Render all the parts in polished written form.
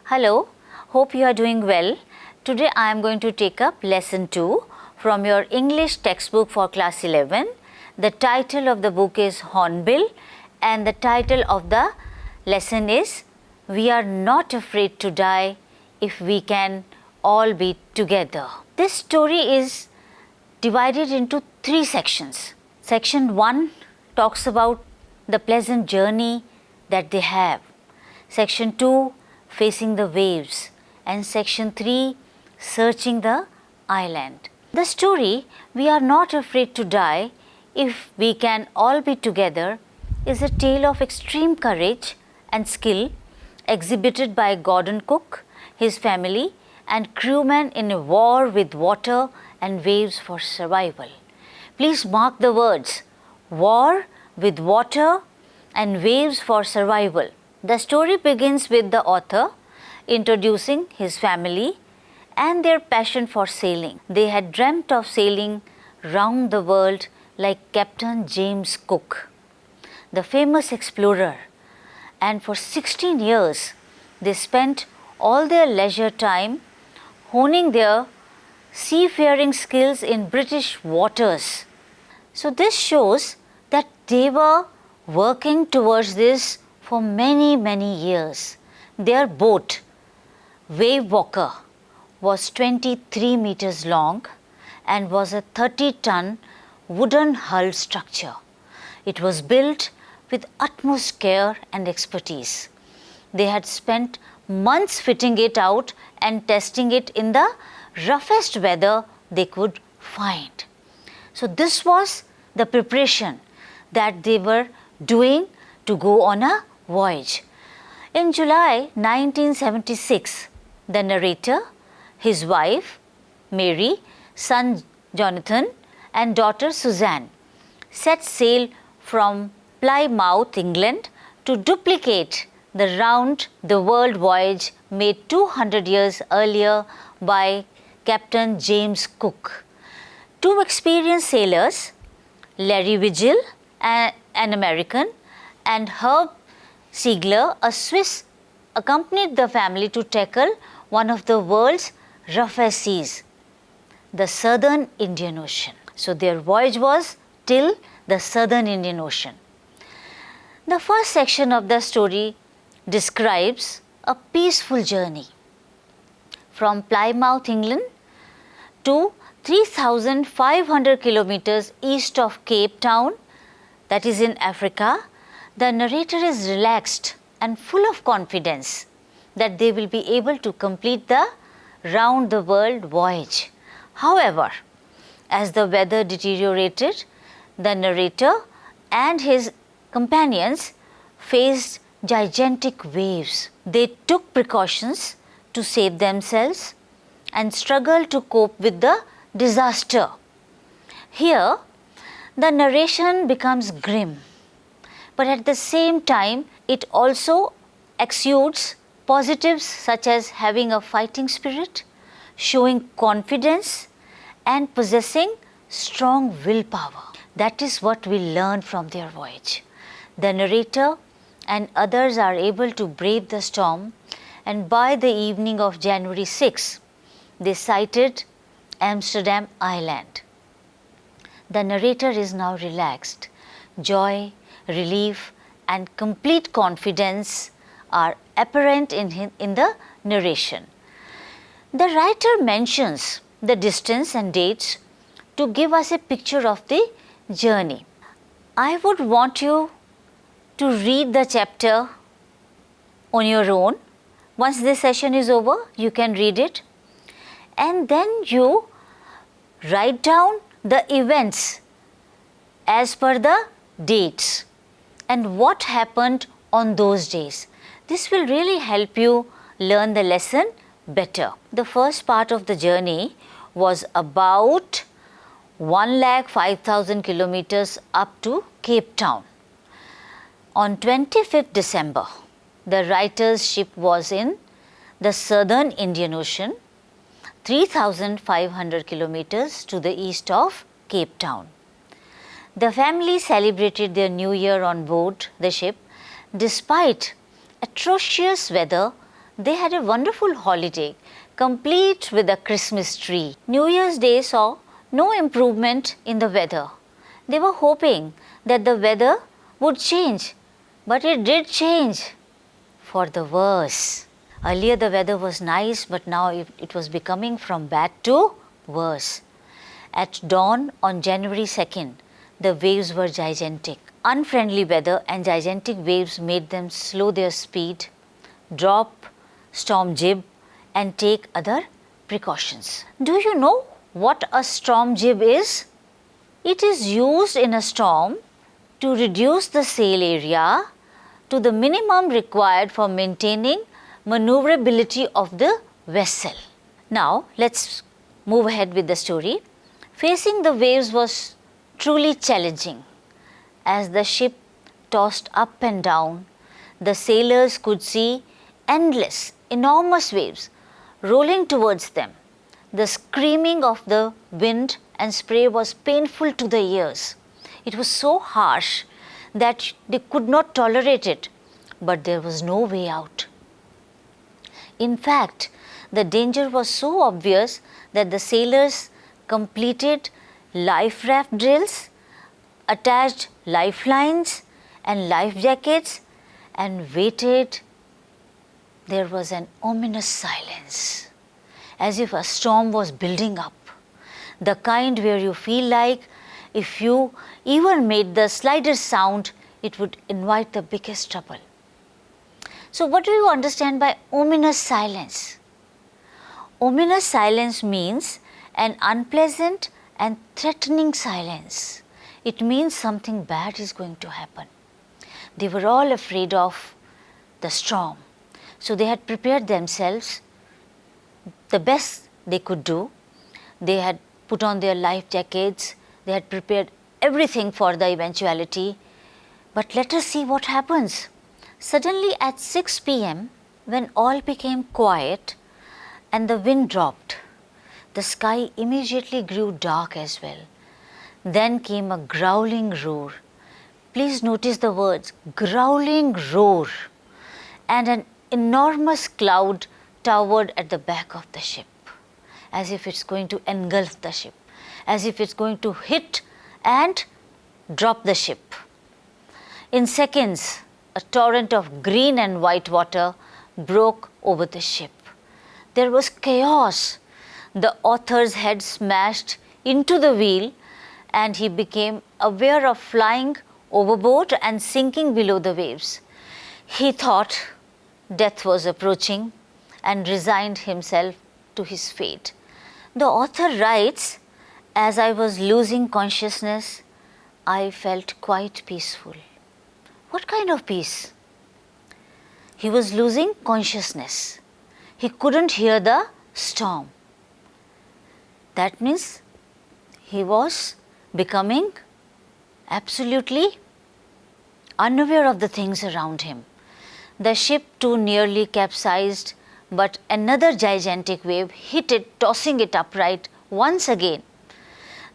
Hello, hope you are doing well. Today I am going to take up lesson 2 from your English textbook for class 11. The title of the book is Hornbill and the title of the lesson is We Are Not Afraid to Die If We Can All Be Together. This story is divided into 3 sections. Section 1 talks about the pleasant journey that they have. Section 2 facing the waves, and section 3 searching the island. The story We Are Not Afraid to Die If We Can All Be Together is a tale of extreme courage and skill exhibited by Gordon Cook, his family and crewmen in a war with water and waves for survival. Please mark the words war with water and waves for survival. The story begins with the author introducing his family and their passion for sailing. They had dreamt of sailing round the world like Captain James Cook, the famous explorer, and for 16 years they spent all their leisure time honing their seafaring skills in British waters. So this shows that they were working towards this for many years. Their boat, Wave Walker, was 23 meters long and was a 30-ton wooden hull structure. It was built with utmost care and expertise. They had spent months fitting it out and testing it in the roughest weather they could find. So this was the preparation that they were doing to go on a voyage. In July 1976, the narrator, his wife Mary, son Jonathan and daughter Suzanne set sail from Plymouth, England to duplicate the round-the-world voyage made 200 years earlier by Captain James Cook. 2 experienced sailors, Larry Vigil, an American, and Herb Siegler, a Swiss, accompanied the family to tackle one of the world's roughest seas, the Southern Indian Ocean. So their voyage was till the Southern Indian Ocean. The first section of the story describes a peaceful journey from Plymouth, England to 3,500 kilometers east of Cape Town, that is in Africa. The narrator is relaxed and full of confidence that they will be able to complete the round-the-world voyage. However, as the weather deteriorated, the narrator and his companions faced gigantic waves. They took precautions to save themselves and struggled to cope with the disaster. Here, the narration becomes grim, but at the same time, it also exudes positives such as having a fighting spirit, showing confidence, and possessing strong willpower. That is what we learn from their voyage. The narrator and others are able to brave the storm, and by the evening of January 6, they sighted Amsterdam Island. The narrator is now relaxed. Joy, relief, and complete confidence are apparent in the narration. The writer mentions the distance and dates to give us a picture of the journey. I would want you to read the chapter on your own. Once this session is over, you can read it, and then you write down the events as per the dates and what happened on those days. This will really help you learn the lesson better. The first part of the journey was about 1,05,000 kilometers up to Cape Town. On 25th December, the writer's ship was in the Southern Indian Ocean, 3,500 kilometers to the east of Cape Town. The family celebrated their new year on board the ship. Despite atrocious weather, They had a wonderful holiday, complete with a Christmas tree. New Year's Day saw no improvement in the weather. They were hoping that the weather would change, but it did change for the worse. Earlier the weather was nice, but now it was becoming from bad to worse. At dawn on January 2nd, the waves were gigantic. Unfriendly weather and gigantic waves made them slow their speed, drop storm jib and take other precautions. Do you know what a storm jib is? It is used in a storm to reduce the sail area to the minimum required for maintaining maneuverability of the vessel. Now let's move ahead with the story. Facing the waves was truly challenging. As the ship tossed up and down, the sailors could see endless, enormous waves rolling towards them. The screaming of the wind and spray was painful to the ears. It was so harsh that they could not tolerate it, but there was no way out. In fact, the danger was so obvious that the sailors completed life raft drills, attached lifelines and life jackets and waited. There was an ominous silence, as if a storm was building up, the kind where you feel like if you even made the slightest sound, it would invite the biggest trouble. So what do you understand by ominous silence? Ominous silence means an unpleasant and threatening silence. It means something bad is going to happen. They were all afraid of the storm. So they had prepared themselves the best they could do. They had put on their life jackets. They had prepared everything for the eventuality. But let us see what happens. Suddenly at 6 p.m., when all became quiet and the wind dropped, the sky immediately grew dark as well. Then came a growling roar. Please notice the words, growling roar. And an enormous cloud towered at the back of the ship, as if it's going to engulf the ship, as if it's going to hit and drop the ship. In seconds, a torrent of green and white water broke over the ship. There was chaos. The author's head smashed into the wheel and he became aware of flying overboard and sinking below the waves. He thought death was approaching and resigned himself to his fate. The author writes, as I was losing consciousness, I felt quite peaceful. What kind of peace? He was losing consciousness. He couldn't hear the storm. That means he was becoming absolutely unaware of the things around him. The ship too nearly capsized, but another gigantic wave hit it, tossing it upright once again.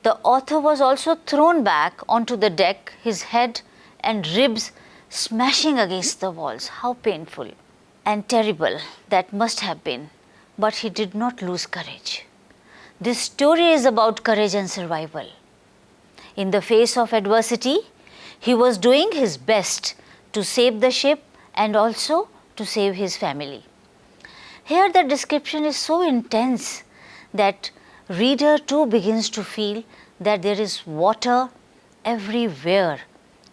The author was also thrown back onto the deck, his head and ribs smashing against the walls. How painful and terrible that must have been, but he did not lose courage. This story is about courage and survival. In the face of adversity, he was doing his best to save the ship and also to save his family. Here the description is so intense that reader too begins to feel that there is water everywhere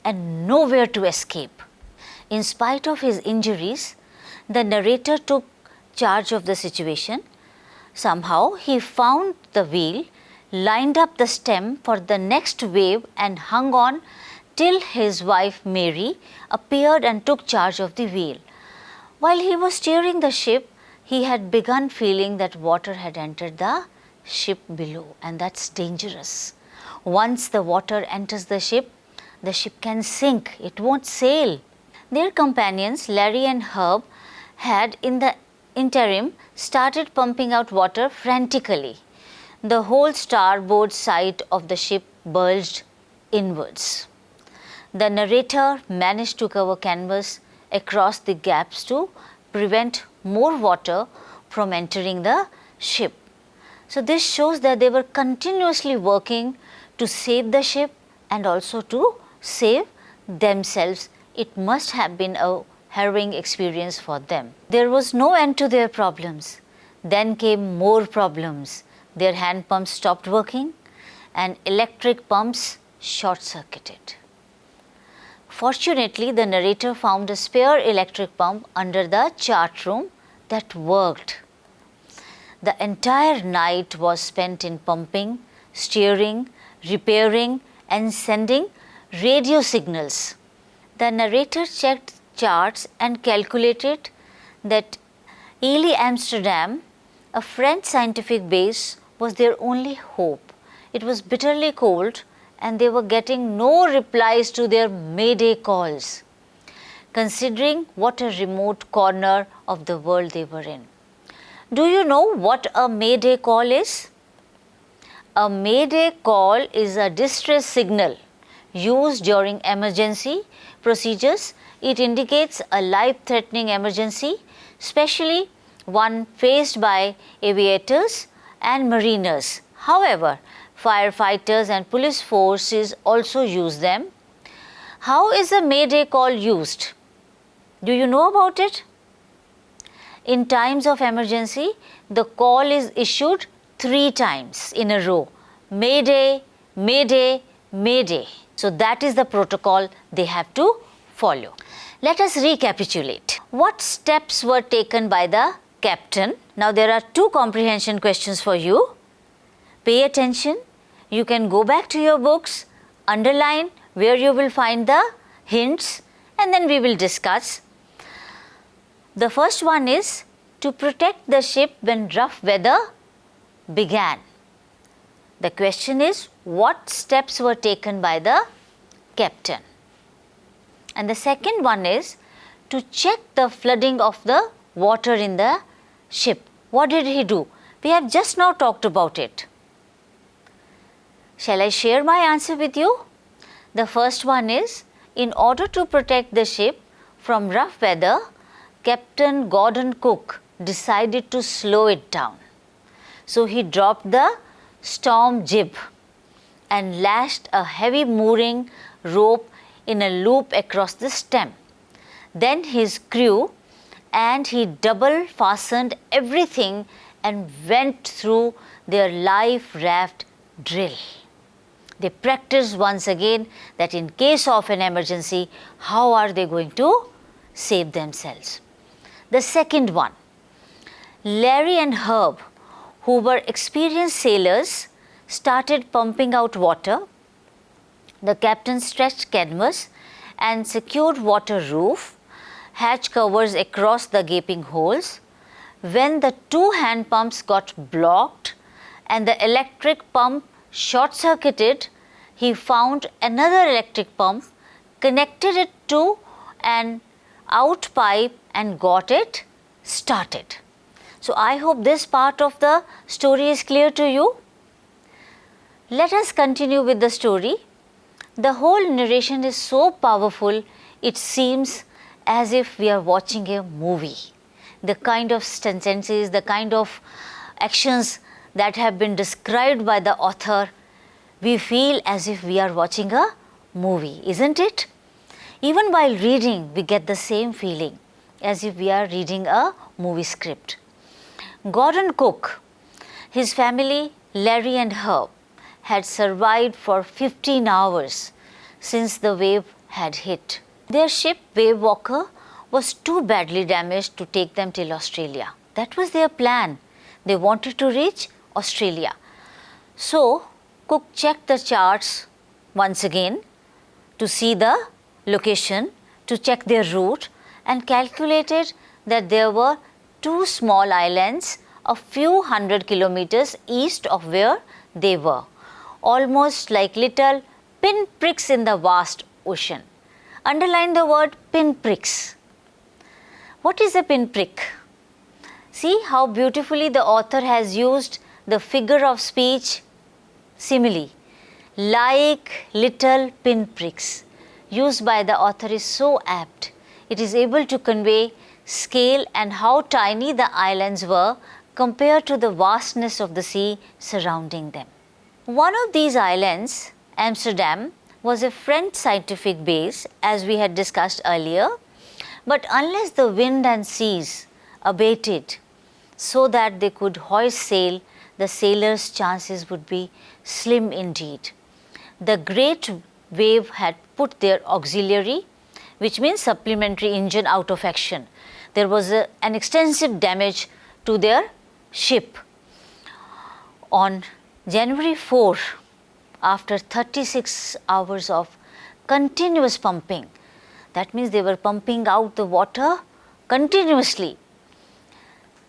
and nowhere to escape. In spite of his injuries, the narrator took charge of the situation. Somehow he found the wheel, lined up the stem for the next wave and hung on till his wife Mary appeared and took charge of the wheel. While he was steering the ship, he had begun feeling that water had entered the ship below, and that's dangerous. Once the water enters the ship can sink, it won't sail. Their companions, Larry and Herb, had in the interim started pumping out water frantically. The whole starboard side of the ship bulged inwards. The narrator managed to cover canvas across the gaps to prevent more water from entering the ship. So this shows that they were continuously working to save the ship and also to save themselves. It must have been a harrowing experience for them. There was no end to their problems. Then came more problems. Their hand pumps stopped working and electric pumps short-circuited. Fortunately, the narrator found a spare electric pump under the chart room that worked. The entire night was spent in pumping, steering, repairing and sending radio signals. The narrator checked charts and calculated that Ely, Amsterdam, a French scientific base, was their only hope. It was bitterly cold and they were getting no replies to their mayday calls, considering what a remote corner of the world they were in. Do you know what a mayday call is? A mayday call is a distress signal used during emergency procedures. It indicates a life-threatening emergency, especially one faced by aviators and mariners. However, firefighters and police forces also use them. How is a mayday call used? Do you know about it? In times of emergency, the call is issued 3 times in a row. Mayday, mayday, mayday. So that is the protocol they have to follow. Let us recapitulate. What steps were taken by the captain? Now there are 2 comprehension questions for you. Pay attention. You can go back to your books, underline where you will find the hints and then we will discuss. The first one is to protect the ship when rough weather began. The question is, what steps were taken by the captain? And the second one is to check the flooding of the water in the ship. What did he do? We have just now talked about it. Shall I share my answer with you? The first one is, in order to protect the ship from rough weather, Captain Gordon Cook decided to slow it down. So he dropped the storm jib and lashed a heavy mooring rope in a loop across the stem. Then his crew and he double fastened everything and went through their life raft drill. They practiced once again that in case of an emergency, how are they going to save themselves? The second one, Larry and Herb, who were experienced sailors, started pumping out water. The captain stretched canvas and secured water roof, hatch covers across the gaping holes. When the 2 hand pumps got blocked and the electric pump short-circuited, he found another electric pump, connected it to an out pipe and got it started. So I hope this part of the story is clear to you. Let us continue with the story. The whole narration is so powerful, it seems as if we are watching a movie. The kind of sentences, the kind of actions that have been described by the author, we feel as if we are watching a movie, isn't it? Even while reading, we get the same feeling as if we are reading a movie script. Gordon Cook, his family, Larry and Herb, had survived for 15 hours since the wave had hit. Their ship, Wave Walker, was too badly damaged to take them till Australia. That was their plan. They wanted to reach Australia. So, Cook checked the charts once again to see the location, to check their route, and calculated that there were 2 small islands a few hundred kilometers east of where they were, almost like little pinpricks in the vast ocean. Underline the word pinpricks. What is a pinprick? See how beautifully the author has used the figure of speech simile. Like little pinpricks, used by the author is so apt. It is able to convey scale and how tiny the islands were compared to the vastness of the sea surrounding them. One of these islands, Amsterdam, was a French scientific base, as we had discussed earlier, but unless the wind and seas abated so that they could hoist sail, the sailors' chances would be slim indeed. The great wave had put their auxiliary, which means supplementary engine, out of action. There was an extensive damage to their ship. On January 4, after 36 hours of continuous pumping, that means they were pumping out the water continuously,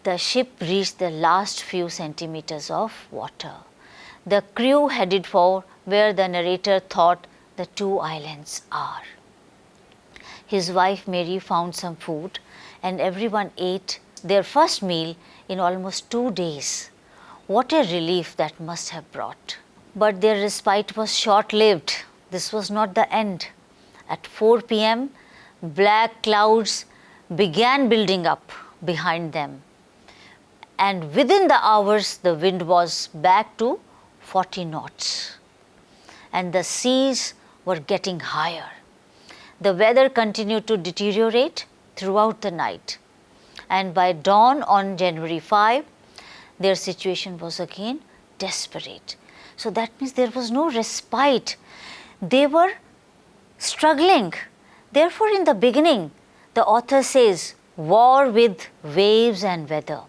the ship reached the last few centimeters of water. The crew headed for where the narrator thought the two islands are. His wife Mary found some food and everyone ate their first meal in almost 2 days. What a relief that must have brought. But their respite was short-lived. This was not the end. At 4 p.m., black clouds began building up behind them. And within the hours, the wind was back to 40 knots. And the seas were getting higher. The weather continued to deteriorate throughout the night. And by dawn on January 5, their situation was again desperate. So that means there was no respite. They were struggling. Therefore, in the beginning, the author says, war with waves and weather.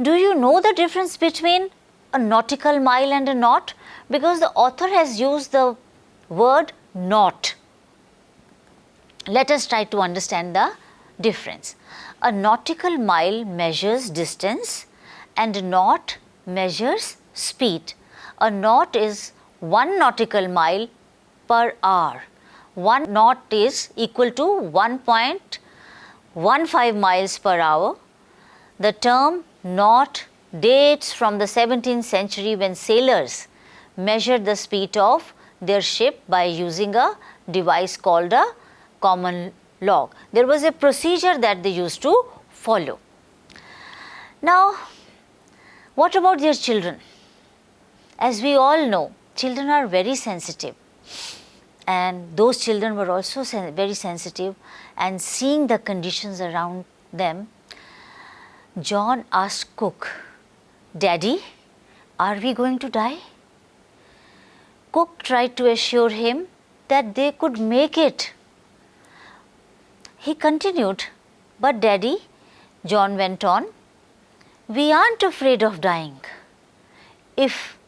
Do you know the difference between a nautical mile and a knot? Because the author has used the word knot. Let us try to understand the difference. A nautical mile measures distance and a knot measures speed. A knot is 1 nautical mile per hour. 1 knot is equal to 1.15 miles per hour. The term knot dates from the 17th century when sailors measured the speed of their ship by using a device called a common log. There was a procedure that they used to follow. Now, what about their children? As we all know, children are very sensitive, and those children were also very sensitive, and seeing the conditions around them, John asked Cook, "Daddy, are we going to die?" Cook tried to assure him that they could make it. He continued, "But Daddy," John went on, "we aren't afraid of dying. If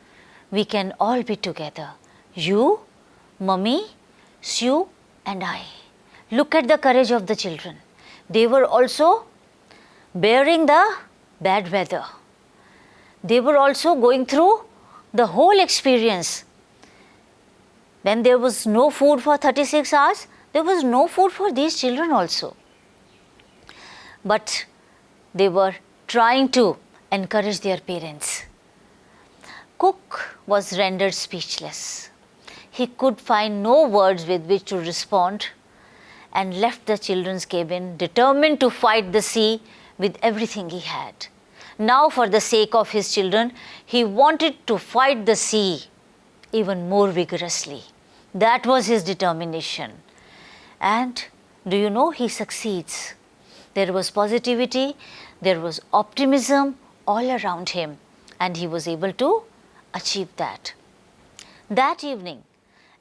we can all be together, you, Mummy, Sue and I." Look at the courage of the children. They were also bearing the bad weather. They were also going through the whole experience. When there was no food for 36 hours, there was no food for these children also. But they were trying to encourage their parents. Cook was rendered speechless. He could find no words with which to respond and left the children's cabin determined to fight the sea with everything he had. Now, for the sake of his children, he wanted to fight the sea even more vigorously. That was his determination. And do you know, he succeeds. There was positivity, there was optimism all around him, and he was able to achieve that. That evening,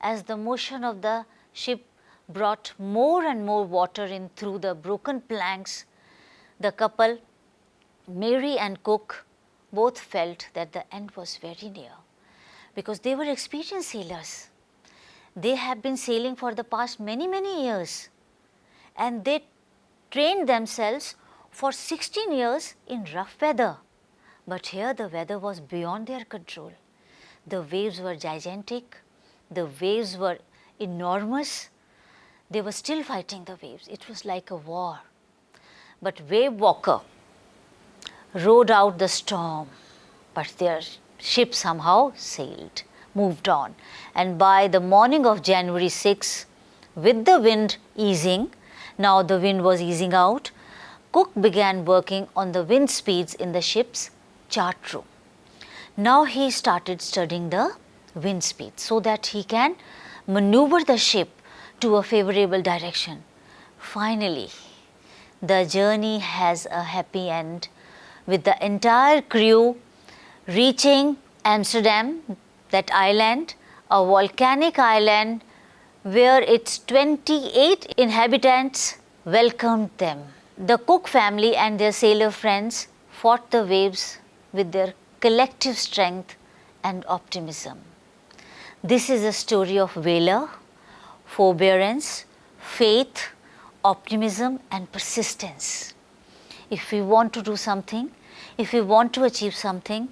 as the motion of the ship brought more and more water in through the broken planks, the couple, Mary and Cook, both felt that the end was very near, because they were experienced sailors. They have been sailing for the past many years, and they trained themselves for 16 years in rough weather. But here the weather was beyond their control. The waves were gigantic, the waves were enormous. They were still fighting the waves. It was like a war. But Wave Walker rode out the storm, but their ship somehow sailed, moved on. And by the morning of January 6, with the wind easing, now the wind was easing out, cook began working on the wind speeds in the ship's chart room. Now he started studying the wind speed so that he can maneuver the ship to a favorable direction. Finally, the journey has a happy end with the entire crew reaching Amsterdam, that island, a volcanic island where its 28 inhabitants welcomed them. The Cook family and their sailor friends fought the waves with their collective strength and optimism. This is a story of valor, forbearance, faith, optimism and persistence. If we want to do something, if we want to achieve something,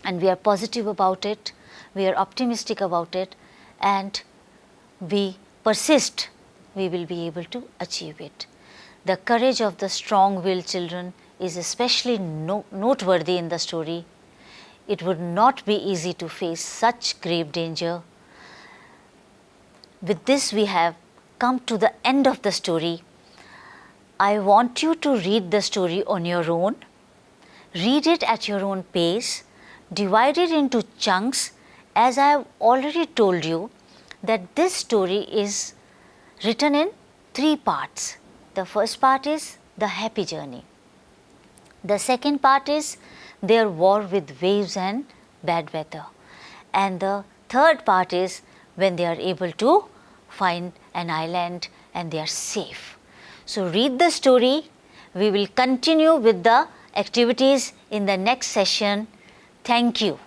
and we are positive about it, we are optimistic about it, and we persist, we will be able to achieve it. The courage of the strong-willed children is especially noteworthy in the story. It would not be easy to face such grave danger. With this, we have come to the end of the story. I want you to read the story on your own. Read it at your own pace. Divide it into chunks, as I have already told you that this story is written in 3 parts. The first part is the happy journey. The second part is their war with waves and bad weather. And the third part is when they are able to find an island and they are safe. So read the story. We will continue with the activities in the next session. Thank you.